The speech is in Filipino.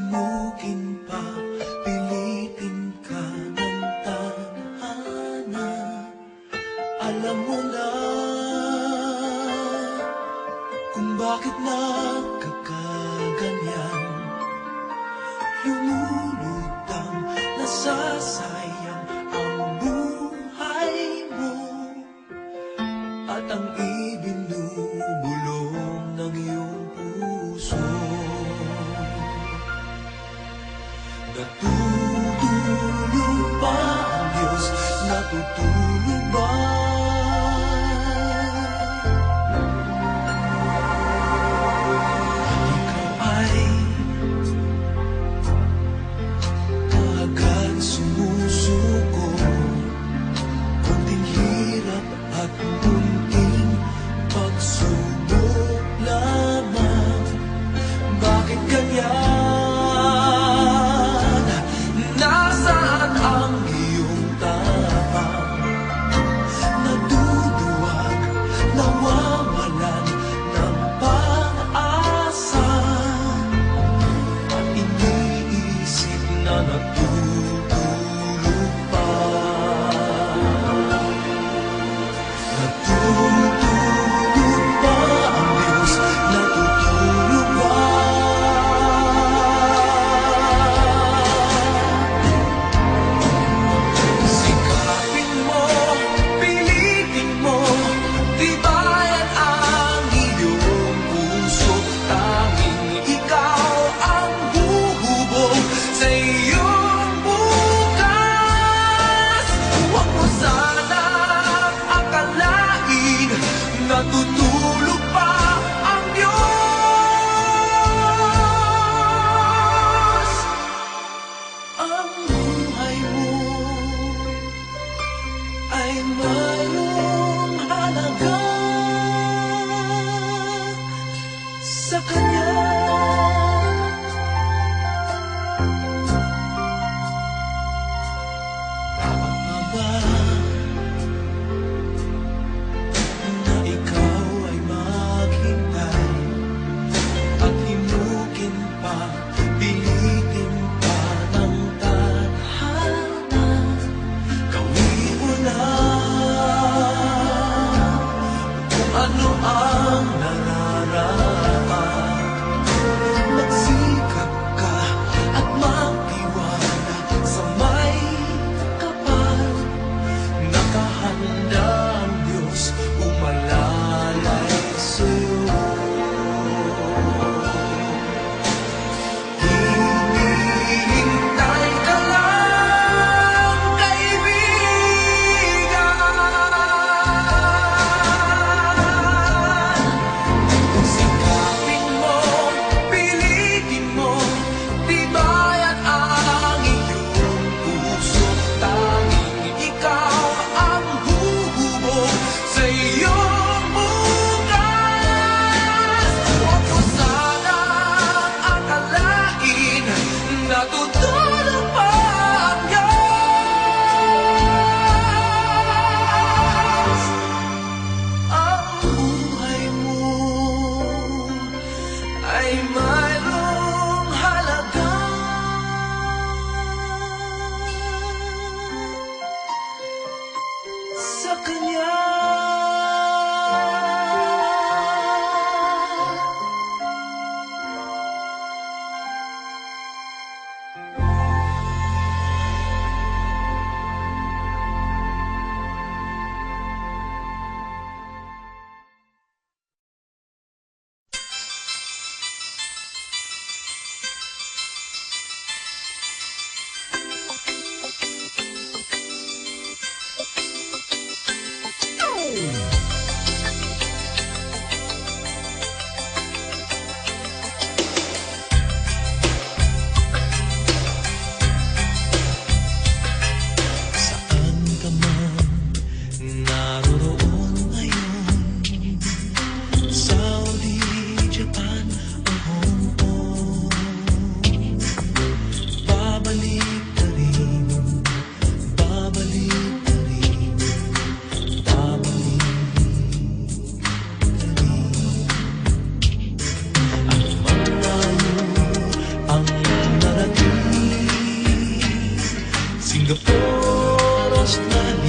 himukin pa, pilitin ka ng tadhana. Alam mo na kung bakit nagkakaganyan. Lumulutang, nasasayang ang buhay mo, at ang ibinubulong ng iyong puso. Natutulog ba ang Diyos? Natutulog ba? Ikaw ay agad sumusuko, kunting hirap at kunting pagsubok lamang. Bakit ganyan? Nasaan ang iyong tapang? Naduduwag, nawawalan ng pag-asa, at iniisip na natutulog pa. Natutulog ba ang Diyos? Natutulog ba? Sikapin mo, pilitin mo, tibayan ang iyong puso. Tanging ikaw ang huhubog sa iyong bukas. Huwag mo sana akalain natutulog pa ang Diyos. Ang buhay mo ay mayroong halaga sa Kanya. Tama ba na ikaw ay maghintay at himukin pa, pilitin pa ng tadhana? Gawin mo na kung ano ang nararapat. Magsikap ka at magtiwala sa may kapal. Nakahanda ang Diyos umalalay sa'yo. Hinihintay ka lang, kaibigan. Sikapin mo, pilitin mo, tibayan ang iyong puso. Tanging ikaw ang huhubog sa iyong bukas. Huwag mo sanang akalain natutulog pa ang Diyos. Ang buhay mo ay mayroong halaga sa Kanya. Nagaporos na